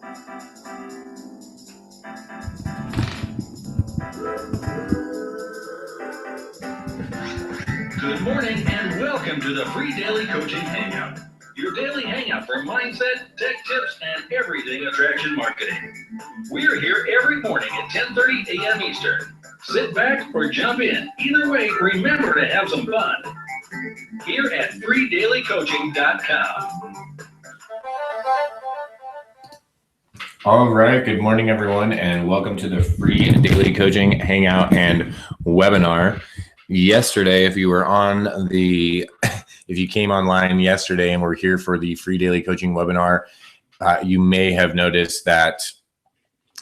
Good morning and welcome to the free daily coaching hangout. Your daily hangout for mindset, tech tips, and everything attraction marketing. We're here every morning at 10:30 a.m. Eastern. Sit back or jump in. Either way, remember to have some fun. Here at freedailycoaching.com. All right. Good morning, everyone, and welcome to the free daily coaching hangout and webinar. Yesterday, if you came online yesterday and were here for the free daily coaching webinar, you may have noticed that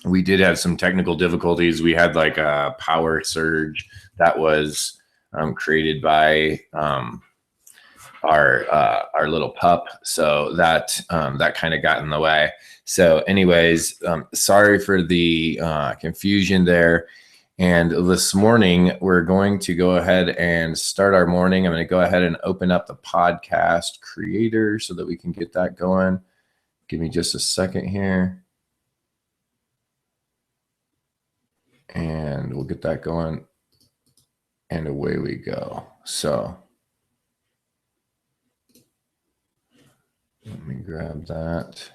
we did have some technical difficulties. We had like a power surge that was created by our little pup, so that kind of got in the way. So anyways, sorry for the confusion there. And this morning, we're going to go ahead and start our morning. I'm going to go ahead and open up the podcast creator so that we can get that going. Give me just a second here. And we'll get that going. And away we go. So let me grab that.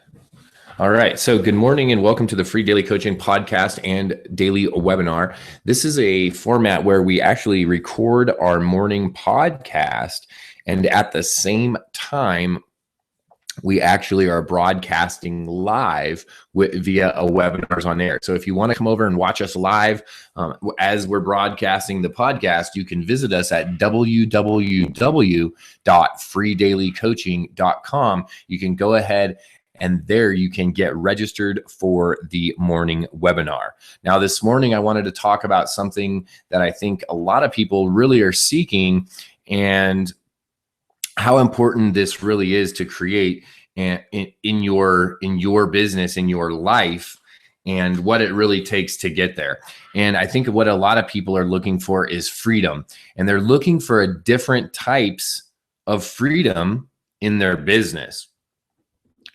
All right. So good morning and welcome to the free daily coaching podcast and daily webinar. This is a format where we actually record our morning podcast, and at the same time, we actually are broadcasting live via a webinars on air. So if you want to come over and watch us live as we're broadcasting the podcast, you can visit us at www.freedailycoaching.com. You can go ahead and there you can get registered for the morning webinar. Now, this morning, I wanted to talk about something that I think a lot of people really are seeking, and how important this really is to create in your business, in your life, and what it really takes to get there. And I think what a lot of people are looking for is freedom, and they're looking for different types of freedom in their business.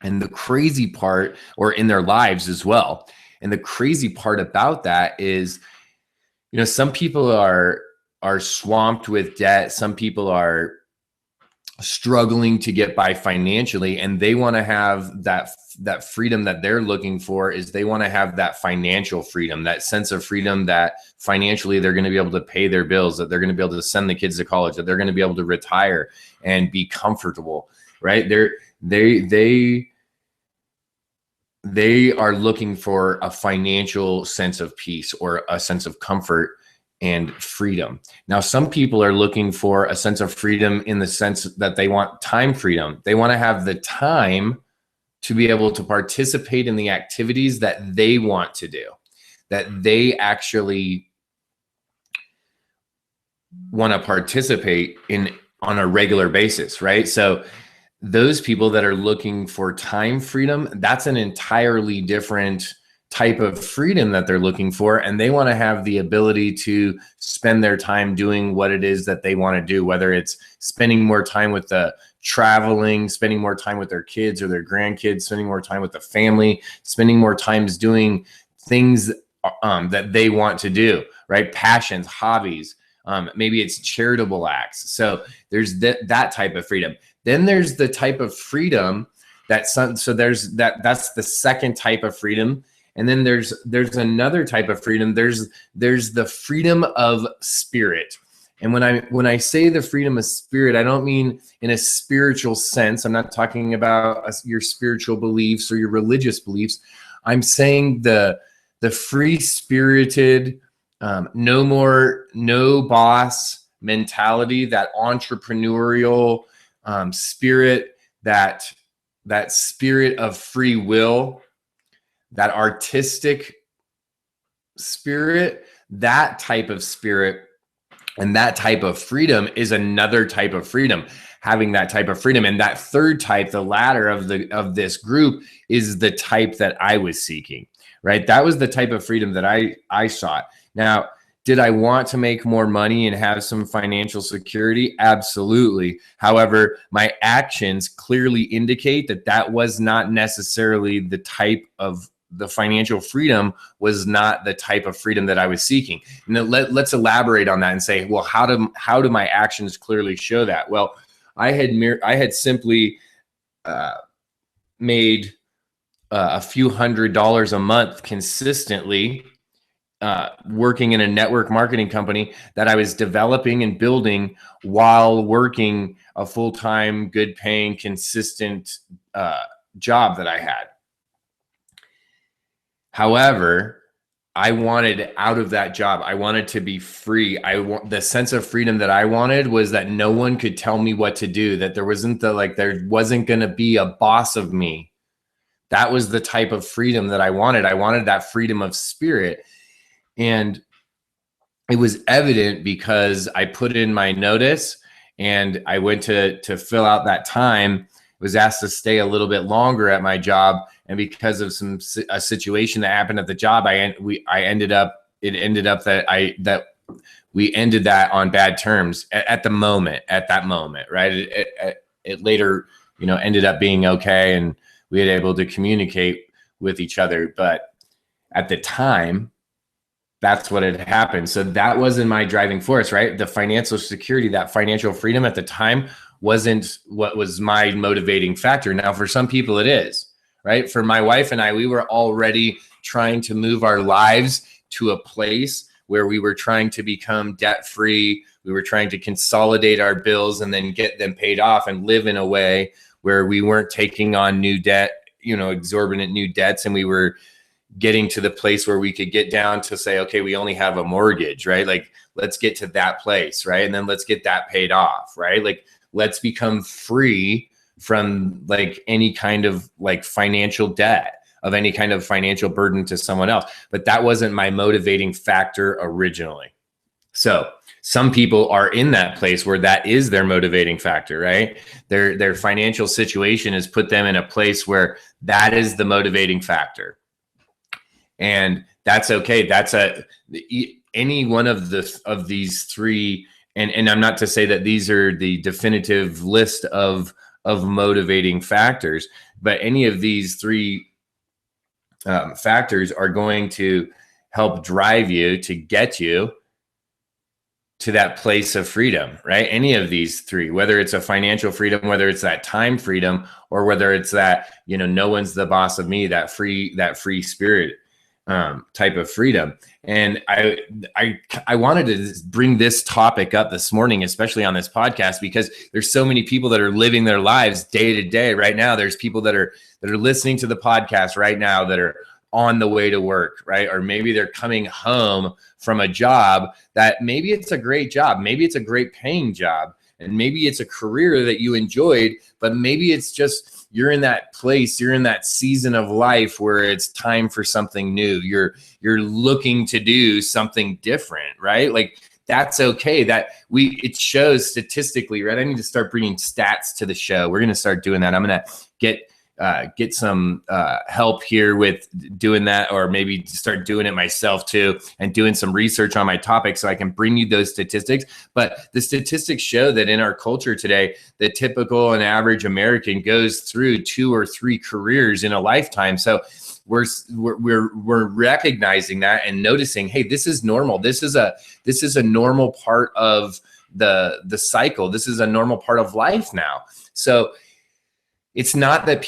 And the crazy part, or in their lives as well. And the crazy part about that is, some people are swamped with debt. Some people are struggling to get by financially, and they want to have that freedom that they're looking for. Is they want to have that financial freedom, that sense of freedom that financially they're going to be able to pay their bills, that they're going to be able to send the kids to college, that they're going to be able to retire and be comfortable, right? They are looking for a financial sense of peace or a sense of comfort and freedom. Now, some people are looking for a sense of freedom in the sense that they want time freedom. They want to have the time to be able to participate in the activities that they want to do, that they actually want to participate in on a regular basis, right? So those people that are looking for time freedom, that's an entirely different type of freedom that they're looking for. And they want to have the ability to spend their time doing what it is that they want to do, whether it's spending more time with the traveling, spending more time with their kids or their grandkids, spending more time with the family, spending more times doing things that they want to do, right? Passions, hobbies, maybe it's charitable acts. So there's that type of freedom. Then there's the type of freedom that's the second type of freedom. And then there's another type of freedom. There's the freedom of spirit. And when I say the freedom of spirit, I don't mean in a spiritual sense. I'm not talking about your spiritual beliefs or your religious beliefs. I'm saying the free spirited, no boss mentality, that entrepreneurial spirit, that spirit of free will, that artistic spirit, that type of spirit and that type of freedom is another type of freedom. Having that type of freedom, and that third type, the latter of this group, is the type that I was seeking, right? That was the type of freedom that I sought. Now, Did I want to make more money and have some financial security? Absolutely. However, my actions clearly indicate that that was not necessarily the type of the financial freedom was not the type of freedom that I was seeking. And then let's elaborate on that and say, well, how do my actions clearly show that? Well, I had simply made a few $100s a month consistently working in a network marketing company that I was developing and building while working a full-time, good paying, consistent job that I had. However, I wanted out of that job. I wanted to be free. The sense of freedom that I wanted was that no one could tell me what to do, that there wasn't going to be a boss of me. That was the type of freedom that I wanted. I wanted that freedom of spirit. And it was evident because I put in my notice and I went to fill out that time, was asked to stay a little bit longer at my job. And because of a situation that happened at the job, we ended up that we ended that on bad terms at that moment, right? It later, ended up being okay. And we had able to communicate with each other. But at the time, that's what had happened. So that wasn't my driving force, right? The financial security, that financial freedom at the time wasn't what was my motivating factor. Now, for some people it is, right? For my wife and I, we were already trying to move our lives to a place where we were trying to become debt-free. We were trying to consolidate our bills and then get them paid off and live in a way where we weren't taking on new debt, exorbitant new debts. And we were getting to the place where we could get down to say, okay, we only have a mortgage, right? Like, let's get to that place, right? And then let's get that paid off, right? Like, let's become free from like any kind of like financial debt, of any kind of financial burden to someone else. But that wasn't my motivating factor originally. So some people are in that place where that is their motivating factor, right? Their financial situation has put them in a place where that is the motivating factor. And that's okay. That's any one of these three. And I'm not to say that these are the definitive list of motivating factors, but any of these three factors are going to help drive you to get you to that place of freedom, right? Any of these three, whether it's a financial freedom, whether it's that time freedom, or whether it's that, no one's the boss of me, that free spirit type of freedom. And I wanted to bring this topic up this morning, especially on this podcast, because there's so many people that are living their lives day to day right now. There's people that are listening to the podcast right now that are on the way to work, right? Or maybe they're coming home from a job that maybe it's a great job, maybe it's a great paying job, and maybe it's a career that you enjoyed, but maybe it's just you're in that place, you're in that season of life where it's time for something new. You're looking to do something different, right? Like, that's okay. It shows statistically, right? I need to start bringing stats to the show. We're going to start doing that. I'm going to get some help here with doing that, or maybe start doing it myself too, and doing some research on my topic so I can bring you those statistics. But the statistics show that in our culture today, the typical and average American goes through 2 or 3 careers in a lifetime. So we're recognizing that and noticing, hey, this is normal. This is a normal part of the cycle. This is a normal part of life now. So it's not that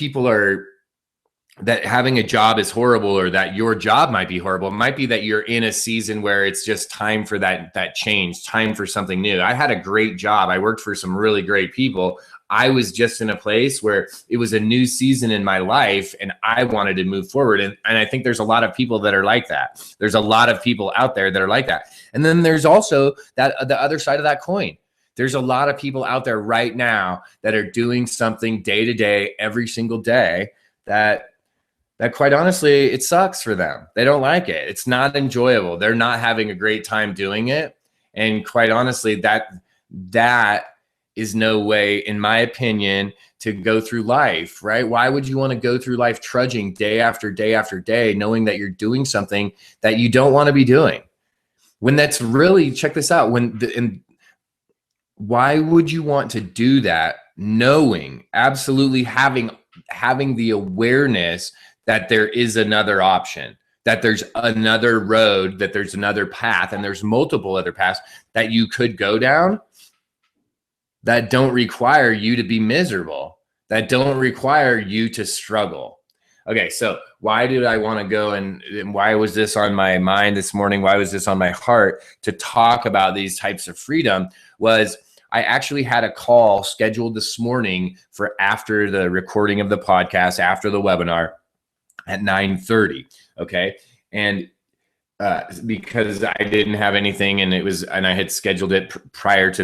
that having a job is horrible, or that your job might be horrible. It might be that you're in a season where it's just time for that change, time for something new. I had a great job. I worked for some really great people. I was just in a place where it was a new season in my life and I wanted to move forward. And I think there's a lot of people that are like that. There's a lot of people out there that are like that. And then there's also the other side of that coin. There's a lot of people out there right now that are doing something day to day, every single day, that quite honestly, it sucks for them. They don't like it. It's not enjoyable. They're not having a great time doing it. And quite honestly, that is no way, in my opinion, to go through life, right? Why would you want to go through life trudging day after day after day, knowing that you're doing something that you don't want to be doing? when that's really, check this out, and why would you want to do that knowing, absolutely having the awareness that there is another option, that there's another road, that there's another path, and there's multiple other paths that you could go down that don't require you to be miserable, that don't require you to struggle. Okay, so why did I want to go and why was this on my mind this morning? Why was this on my heart to talk about these types of freedom? Was I actually had a call scheduled this morning for after the recording of the podcast, after the webinar at 9:30. Okay. And because I didn't have anything and I had scheduled it prior to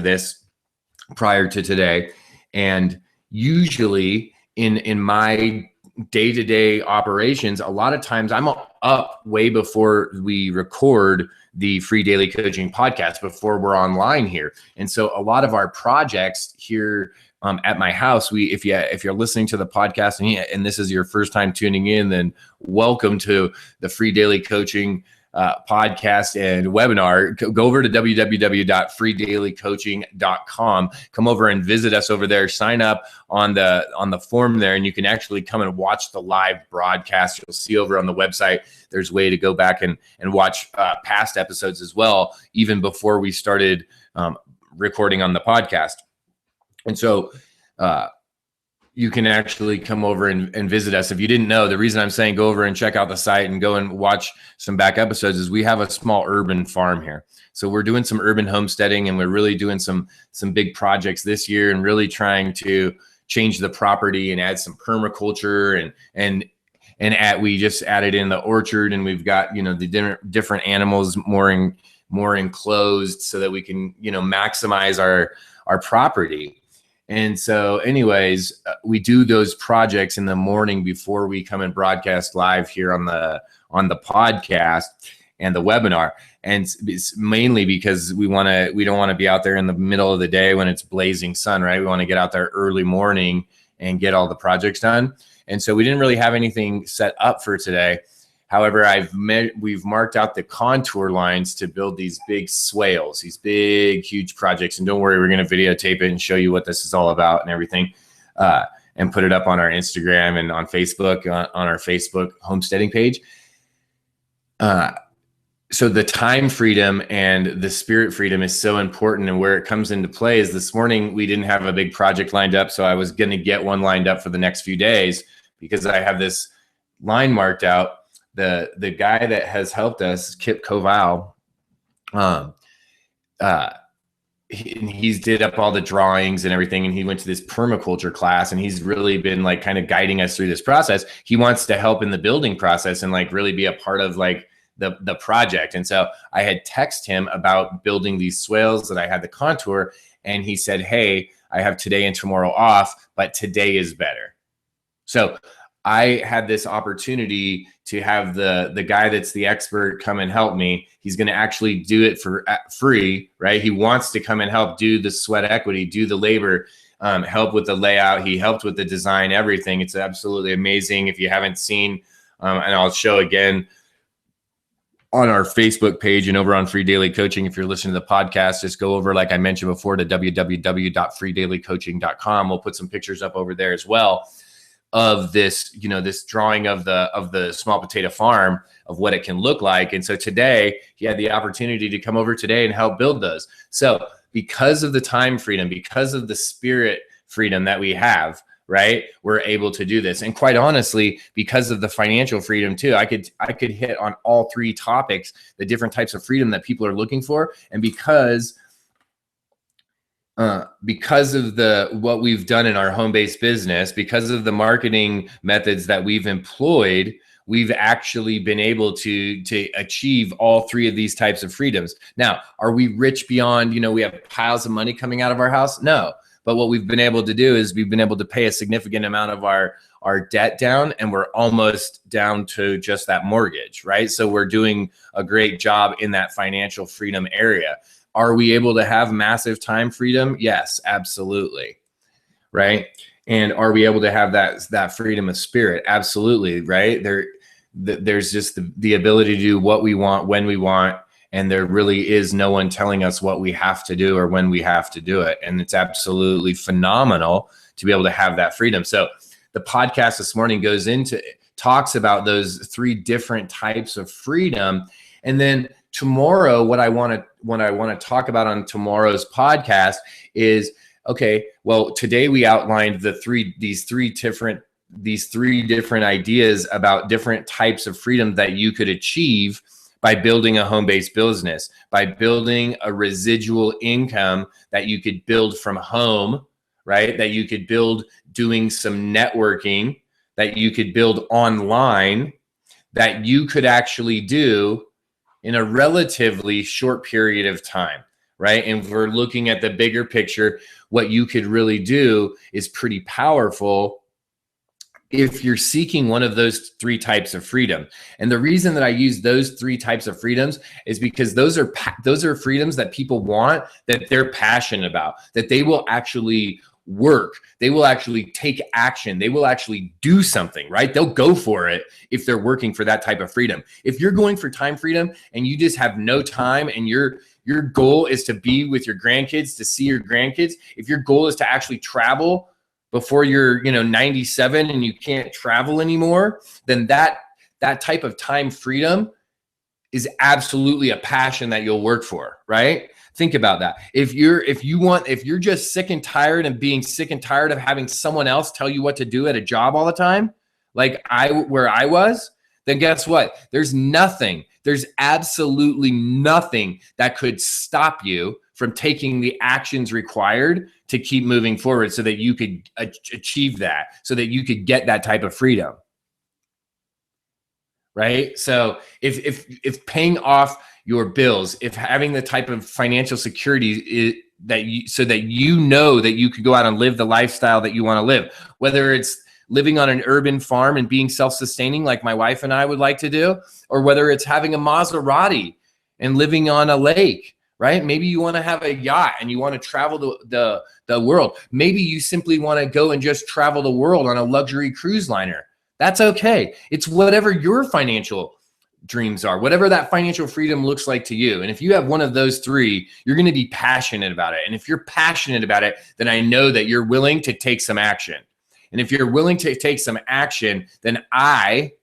today. And usually in my day-to-day operations, a lot of times I'm up way before we record the Free Daily Coaching podcast, before we're online here. And so a lot of our projects here at my house, if you're listening to the podcast and this is your first time tuning in, then welcome to the Free Daily Coaching podcast and webinar. Go over to www.freedailycoaching.com. Come over and visit us over there. Sign up on the form there, and you can actually come and watch the live broadcast. You'll see over on the website there's a way to go back and watch past episodes as well, even before we started recording on the podcast. And so you can actually come over and visit us. If you didn't know, the reason I'm saying go over and check out the site and go and watch some back episodes is we have a small urban farm here. So we're doing some urban homesteading, and we're really doing some big projects this year, and really trying to change the property and add some permaculture and we just added in the orchard, and we've got, the different animals more enclosed so that we can, maximize our property. And so anyways, we do those projects in the morning before we come and broadcast live here on the podcast and the webinar. And it's mainly because we don't want to be out there in the middle of the day when it's blazing sun, right? We want to get out there early morning and get all the projects done. And so we didn't really have anything set up for today. However, we've marked out the contour lines to build these big swales, these big, huge projects. And don't worry, we're going to videotape it and show you what this is all about and everything, and put it up on our Instagram and on Facebook, on our Facebook homesteading page. So the time freedom and the spirit freedom is so important. And where it comes into play is this morning, we didn't have a big project lined up. So I was going to get one lined up for the next few days because I have this line marked out. The guy that has helped us, Kip Koval, he's did up all the drawings and everything, and he went to this permaculture class, and he's really been like kind of guiding us through this process. He wants to help in the building process and like really be a part of like the project. And so I had texted him about building these swales that I had the contour, and he said, "Hey, I have today and tomorrow off, but today is better." So I had this opportunity to have the guy that's the expert come and help me. He's going to actually do it for free, right? He wants to come and help do the sweat equity, do the labor, help with the layout. He helped with the design, everything. It's absolutely amazing. If you haven't seen, and I'll show again on our Facebook page and over on Free Daily Coaching. If you're listening to the podcast, just go over, like I mentioned before, to www.freedailycoaching.com. We'll put some pictures up over there as well of this, this drawing of the small potato farm, of what it can look like. And so today he had the opportunity to come over today and help build those. So because of the time freedom, because of the spirit freedom that we have, right, we're able to do this. And quite honestly, because of the financial freedom too, I could hit on all three topics, the different types of freedom that people are looking for. And because of what we've done in our home-based business, because of the marketing methods that we've employed, we've actually been able to achieve all three of these types of freedoms. Now, are we rich beyond, we have piles of money coming out of our house? No. But what we've been able to do is we've been able to pay a significant amount of our debt down, and we're almost down to just that mortgage, right? So we're doing a great job in that financial freedom area. Are we able to have massive time freedom? Yes, absolutely. Right. And are we able to have that freedom of spirit? Absolutely. Right. There's just the ability to do what we want, when we want, and there really is no one telling us what we have to do or when we have to do it. And it's absolutely phenomenal to be able to have that freedom. So the podcast this morning talks about those 3 different types of freedom. And then tomorrow, what I want to talk about on tomorrow's podcast is, okay, well, today we outlined these three different ideas about different types of freedom that you could achieve by building a home-based business, by building a residual income that you could build from home, right? That you could build doing some networking, that you could build online, that you could actually do in a relatively short period of time, right? And if we're looking at the bigger picture, what you could really do is pretty powerful if you're seeking one of those 3 types of freedom. And the reason that I use those 3 types of freedoms is because those are freedoms that people want, that they're passionate about, that they will actually work, they will actually take action, they will actually do something, right? They'll go for it if they're working for that type of freedom. If you're going for time freedom and you just have no time, and your goal is to be with your grandkids, to see your grandkids, if your goal is to actually travel before you're 97 and you can't travel anymore, then that type of time freedom is absolutely a passion that you'll work for, right? Think about that. If you're just sick and tired and being sick and tired of having someone else tell you what to do at a job all the time, like where I was, then guess what? There's absolutely nothing that could stop you from taking the actions required to keep moving forward so that you could achieve that, so that you could get that type of freedom. Right? So if paying off your bills, if having the type of financial security so that you could go out and live the lifestyle that you want to live, whether it's living on an urban farm and being self-sustaining like my wife and I would like to do, or whether it's having a Maserati and living on a lake, right? Maybe you want to have a yacht and you want to travel the world. Maybe you simply want to go and just travel the world on a luxury cruise liner. That's okay. It's whatever your financial dreams are, whatever that financial freedom looks like to you. And if you have one of those 3, you're going to be passionate about it. And if you're passionate about it, then I know that you're willing to take some action. And if you're willing to take some action, then I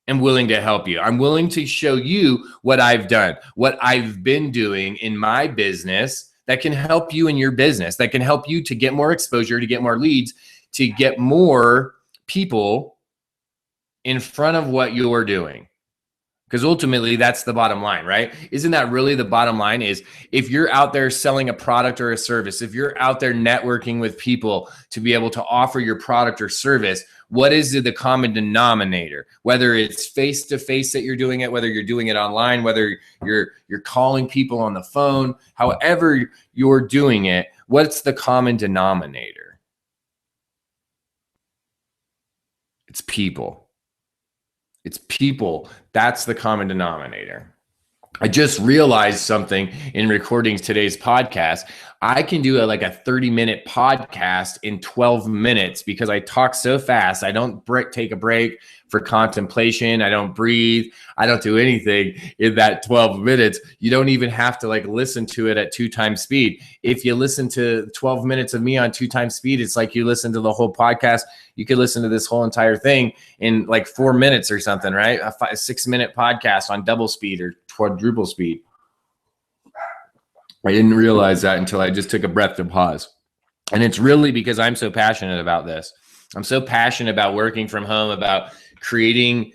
am willing to help you. I'm willing to show you what I've done, what I've been doing in my business that can help you in your business, that can help you to get more exposure, to get more leads, to get more people in front of what you're doing. Because ultimately, that's the bottom line, right? Isn't that really the bottom line? Is if you're out there selling a product or a service, if you're out there networking with people to be able to offer your product or service, what is the common denominator? Whether it's face-to-face that you're doing it, whether you're doing it online, whether you're calling people on the phone, however you're doing it, what's the common denominator? It's people. It's people. That's the common denominator. I just realized something in recording today's podcast. I can do a 30-minute podcast in 12 minutes because I talk so fast. I don't take a break for contemplation. I don't breathe. I don't do anything in that 12 minutes. You don't even have to listen to it at 2 times speed. If you listen to 12 minutes of me on 2 times speed, it's like you listen to the whole podcast. You could listen to this whole entire thing in 4 minutes or something, right? A 6-minute podcast on double speed or quadruple speed. I didn't realize that until I just took a breath to pause. And it's really because I'm so passionate about this. I'm so passionate about working from home, about creating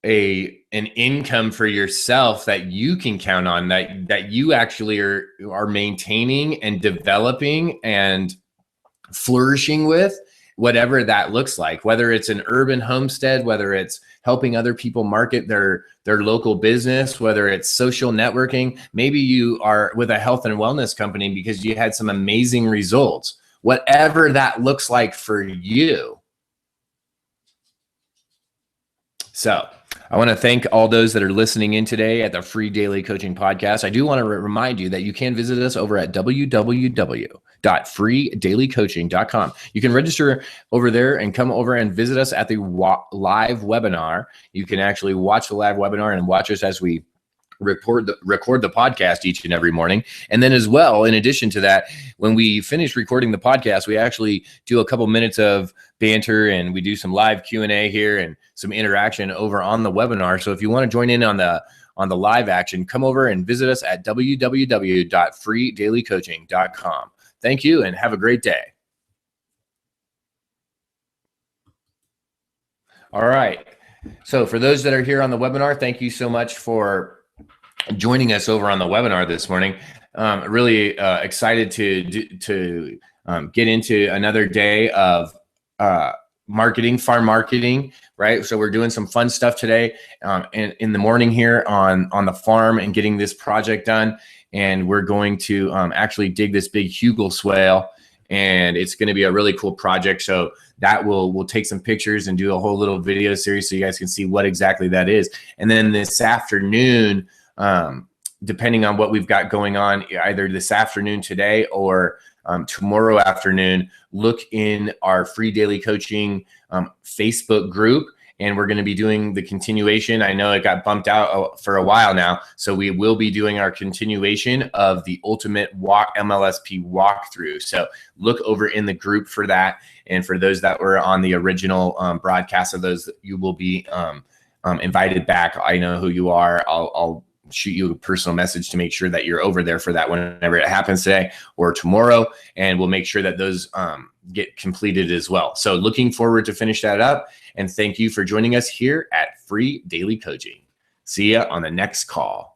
an income for yourself that you can count on, that you actually are maintaining and developing and flourishing with, whatever that looks like, whether it's an urban homestead, whether it's helping other people market their local business, whether it's social networking. Maybe you are with a health and wellness company because you had some amazing results, whatever that looks like for you. So I want to thank all those that are listening in today at the Free Daily Coaching Podcast. I do want to remind you that you can visit us over at www.freedailycoaching.com. You can register over there and come over and visit us at the live webinar. You can actually watch the live webinar and watch us as we record the podcast each and every morning. And then as well, in addition to that, when we finish recording the podcast, we actually do a couple minutes of banter and we do some live Q&A here and some interaction over on the webinar. So if you want to join in on the live action, come over and visit us at www.freedailycoaching.com. Thank you and have a great day. All right. So for those that are here on the webinar, thank you so much for joining us over on the webinar this morning. Really excited to get into another day of marketing, farm marketing, right? So we're doing some fun stuff today in the morning here on the farm and getting this project done. And we're going to actually dig this big hugel swale, and it's going to be a really cool project. So that we'll take some pictures and do a whole little video series so you guys can see what exactly that is. And then this afternoon, depending on what we've got going on, either this afternoon today or tomorrow afternoon, look in our free daily coaching Facebook group, and we're going to be doing the continuation. I know it got bumped out for a while now, so we will be doing our continuation of the ultimate MLSP walkthrough. So look over in the group for that. And for those that were on the original broadcast of those, you will be invited back. I know who you are. I'll shoot you a personal message to make sure that you're over there for that whenever it happens today or tomorrow, and we'll make sure that those get completed as well. So looking forward to finish that up, and thank you for joining us here at Free Daily Coaching. See ya on the next call.